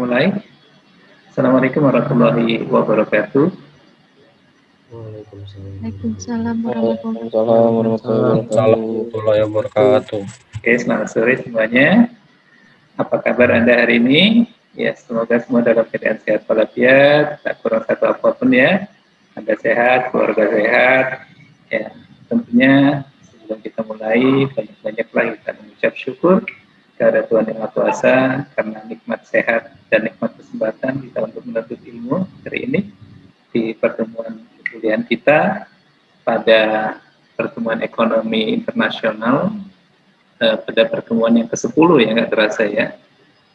mulai. Assalamualaikum warahmatullahi wabarakatuh. Waalaikumsalam warahmatullahi wabarakatuh. Oke, selamat sore semuanya. Apa kabar Anda hari ini? Ya, semoga semua dalam keadaan sehat walafiat, tak kurang satu apapun ya. Anda sehat, keluarga sehat. Ya, tentunya sebelum kita mulai, banyak-banyaklah kita mengucap syukur kepada Tuhan Yang Maha Kuasa karena nikmat sehat dan nikmat kesempatan kita untuk menuntut ilmu hari ini di pertemuan kuliah kita pada pertemuan ekonomi internasional pada pertemuan yang ke-10 ya, nggak terasa ya.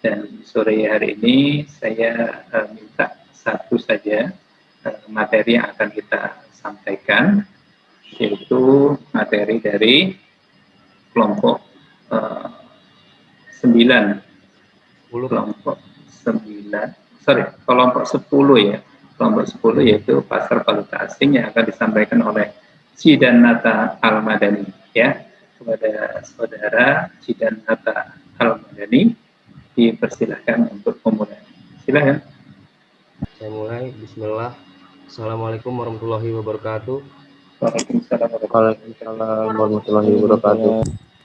Dan sore hari ini saya minta satu saja materi yang akan kita sampaikan, yaitu materi dari kelompok 9. Kelompok 10 ya. Kelompok 10 yaitu pasar valuta asing yang akan disampaikan oleh Zidan Nata Al-Madani ya. Kepada saudara Zidan Nata Al-Madani dipersilahkan untuk memulai. Silakan. Saya mulai. Bismillah. Assalamualaikum warahmatullahi wabarakatuh. Waalaikumsalam warahmatullahi wabarakatuh.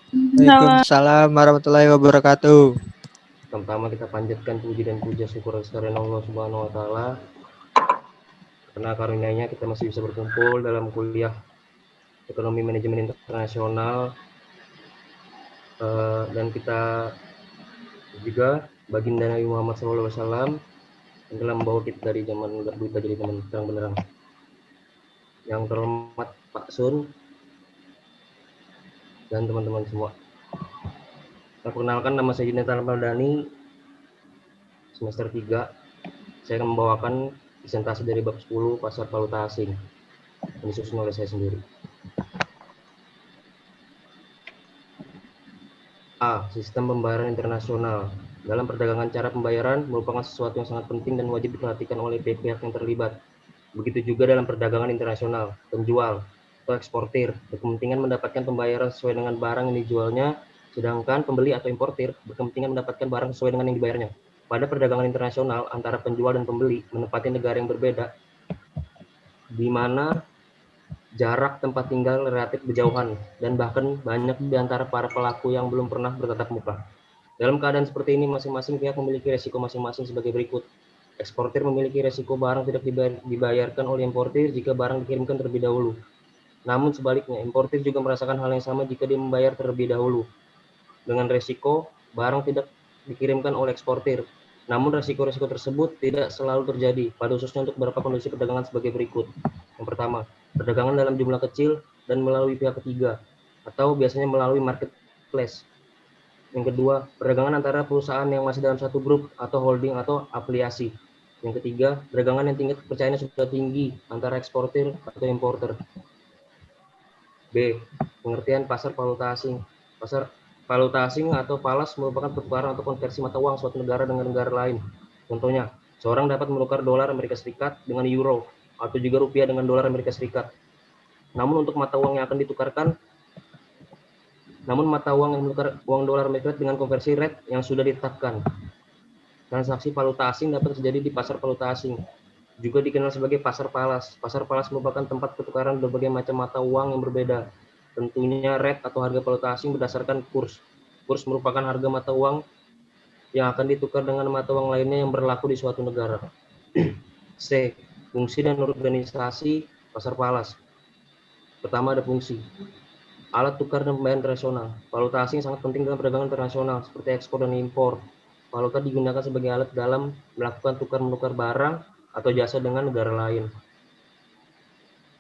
Waalaikumsalam warahmatullahi wabarakatuh. Pertama kita panjatkan puji dan puja syukur kepada Allah Subhanahu wa taala. Karena karunia-Nya kita masih bisa berkumpul dalam kuliah Ekonomi Manajemen Internasional. Dan kita juga baginda Nabi Muhammad SAW yang telah membawa kita dari zaman gelap gulita jadi zaman terang benderang. Yang terhormat Pak Sun dan teman-teman semua. Perkenalkan, nama saya Zidan Nata Al-Madani, semester 3. Saya akan membawakan presentasi dari bab 10 pasar valuta asing yang disusun oleh saya sendiri. A. Sistem pembayaran internasional. Dalam perdagangan, cara pembayaran merupakan sesuatu yang sangat penting dan wajib diperhatikan oleh pihak yang terlibat. Begitu juga dalam perdagangan internasional, penjual atau eksportir berkepentingan mendapatkan pembayaran sesuai dengan barang yang dijualnya, sedangkan pembeli atau importir berkepentingan mendapatkan barang sesuai dengan yang dibayarnya. Pada perdagangan internasional antara penjual dan pembeli menempati negara yang berbeda, di mana jarak tempat tinggal relatif berjauhan dan bahkan banyak di antara para pelaku yang belum pernah bertatap muka. Dalam keadaan seperti ini, masing-masing pihak memiliki resiko masing-masing sebagai berikut. Eksportir memiliki resiko barang tidak dibayarkan oleh importir jika barang dikirimkan terlebih dahulu. Namun sebaliknya, importir juga merasakan hal yang sama jika dia membayar terlebih dahulu. Dengan resiko barang tidak dikirimkan oleh eksportir. Namun resiko-resiko tersebut tidak selalu terjadi, pada khususnya untuk beberapa kondisi perdagangan sebagai berikut. Yang pertama, perdagangan dalam jumlah kecil dan melalui pihak ketiga, atau biasanya melalui marketplace. Yang kedua, perdagangan antara perusahaan yang masih dalam satu grup atau holding atau afiliasi. Yang ketiga, perdagangan yang tingkat kepercayaannya sudah tinggi antara eksportir atau importer. B. Pengertian pasar valuta asing. Pasar valuta asing atau falas merupakan pertukaran atau konversi mata uang suatu negara dengan negara lain. Contohnya, seorang dapat menukar dolar Amerika Serikat dengan euro atau juga rupiah dengan dolar Amerika Serikat. Namun mata uang yang menukar uang dolar Amerika dengan konversi rate yang sudah ditetapkan. Transaksi valuta asing dapat terjadi di pasar valuta asing, juga dikenal sebagai pasar falas. Pasar falas merupakan tempat pertukaran berbagai macam mata uang yang berbeda. Tentunya rate atau harga valuta asing berdasarkan kurs. Kurs merupakan harga mata uang yang akan ditukar dengan mata uang lainnya yang berlaku di suatu negara. C. Fungsi dan organisasi pasar falas. Pertama, ada fungsi. Alat tukar dan pembayaran internasional. Valuta asing sangat penting dalam perdagangan internasional seperti ekspor dan impor. Valuta digunakan sebagai alat dalam melakukan tukar-menukar barang atau jasa dengan negara lain.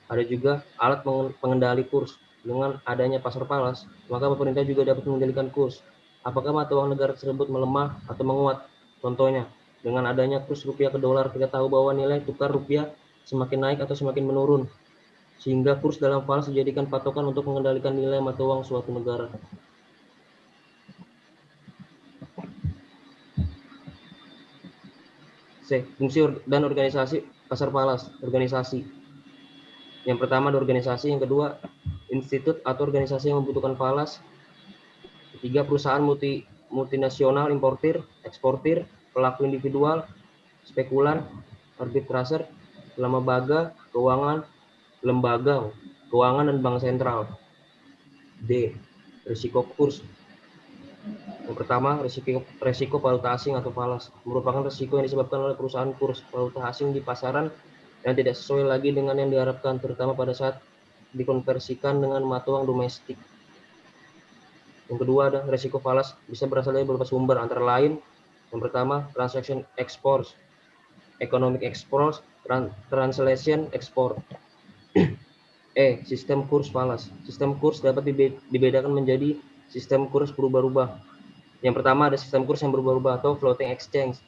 Ada juga alat pengendali kurs. Dengan adanya pasar falas, maka pemerintah juga dapat mengendalikan kurs. Apakah mata uang negara tersebut melemah atau menguat? Contohnya, dengan adanya kurs rupiah ke dolar, kita tahu bahwa nilai tukar rupiah semakin naik atau semakin menurun. Sehingga kurs dalam falas dijadikan patokan untuk mengendalikan nilai mata uang suatu negara. C. Fungsi dan organisasi pasar falas. Organisasi. Yang pertama ada organisasi, yang kedua institut atau organisasi yang membutuhkan falas. Ketiga, perusahaan multinasional, importir, eksportir, pelaku individual, spekulan, arbitraser, lembaga keuangan, dan bank sentral. D. Risiko kurs. Yang pertama, risiko valuta asing atau falas merupakan risiko yang disebabkan oleh perusahaan kurs valuta asing di pasaran yang tidak sesuai lagi dengan yang diharapkan, terutama pada saat dikonversikan dengan mata uang domestik. Yang kedua ada risiko falas bisa berasal dari beberapa sumber, antara lain yang pertama transaction exports, economic exports, translation export. Sistem kurs falas. Sistem kurs dapat dibedakan menjadi sistem kurs berubah-ubah. Yang pertama ada sistem kurs yang berubah-ubah atau floating exchange.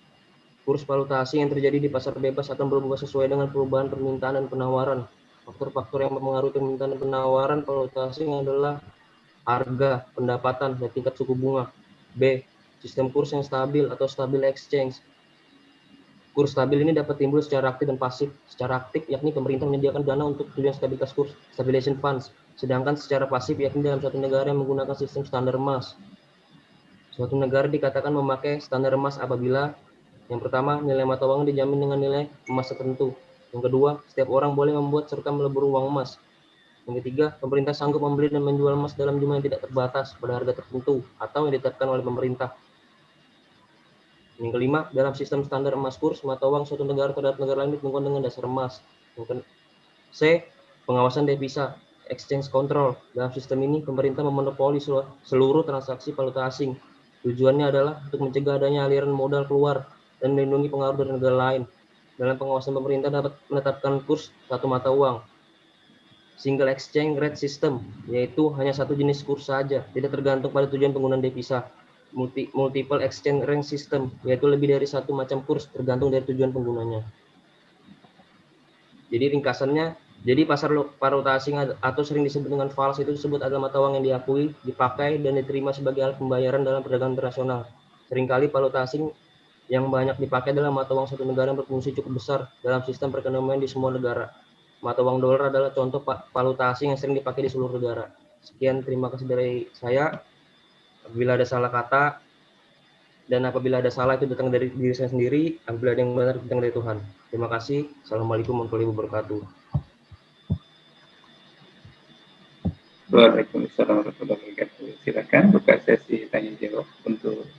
Kurs valuta asing yang terjadi di pasar bebas akan berubah sesuai dengan perubahan permintaan dan penawaran. Faktor-faktor yang mempengaruhi permintaan dan penawaran valuta asing adalah harga, pendapatan, dan tingkat suku bunga. B. Sistem kurs yang stabil atau stabil exchange. Kurs stabil ini dapat timbul secara aktif dan pasif. Secara aktif yakni pemerintah menyediakan dana untuk tujuan stabilitas kurs, stabilization funds. Sedangkan secara pasif yakni dalam suatu negara yang menggunakan sistem standar emas. Suatu negara dikatakan memakai standar emas apabila yang pertama, nilai mata uang dijamin dengan nilai emas tertentu. Yang kedua, setiap orang boleh membuat serta melebur uang emas. Yang ketiga, pemerintah sanggup membeli dan menjual emas dalam jumlah yang tidak terbatas pada harga tertentu atau yang ditetapkan oleh pemerintah. Yang kelima, dalam sistem standar emas kurs, mata uang suatu negara terhadap negara lain ditentukan dengan dasar emas. C. Pengawasan devisa, exchange control. Dalam sistem ini, pemerintah memonopoli seluruh transaksi valuta asing. Tujuannya adalah untuk mencegah adanya aliran modal keluar dan melindungi pengaruh dari negara lain. Dalam pengawasan pemerintah dapat menetapkan kurs satu mata uang. Single exchange rate system, yaitu hanya satu jenis kurs saja, tidak tergantung pada tujuan penggunaan devisa. Multiple exchange rate system, yaitu lebih dari satu macam kurs tergantung dari tujuan penggunanya. Jadi ringkasannya, jadi pasar valuta asing atau sering disebut dengan falas itu disebut adalah mata uang yang diakui, dipakai, dan diterima sebagai alat pembayaran dalam perdagangan internasional. Seringkali valuta asing yang banyak dipakai adalah mata uang satu negara yang berfungsi cukup besar dalam sistem perekonomian di semua negara. Mata uang dolar adalah contoh valuta asing yang sering dipakai di seluruh negara. Sekian, terima kasih dari saya. Apabila ada salah kata dan apabila ada salah itu datang dari diri saya sendiri, apabila ada yang benar datang dari Tuhan. Terima kasih. Assalamualaikum warahmatullahi wabarakatuh. Waalaikumsalam warahmatullahi wabarakatuh. Silakan buka sesi tanya jawab untuk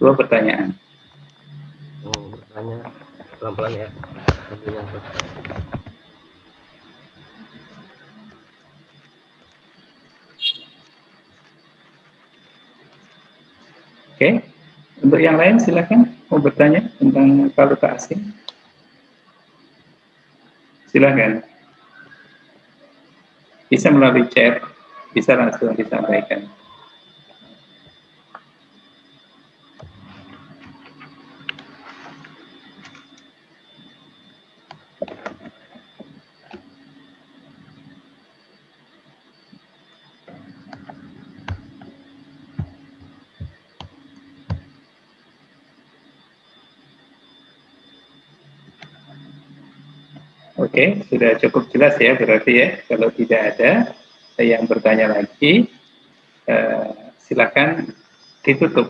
2 pertanyaan. Bertanya pelan-pelan ya. Oke, untuk yang lain silakan mau bertanya tentang valuta asing. Silakan. Bisa melalui chat, bisa langsung disampaikan. Oke, sudah cukup jelas ya berarti ya. Kalau tidak ada yang bertanya lagi, silakan ditutup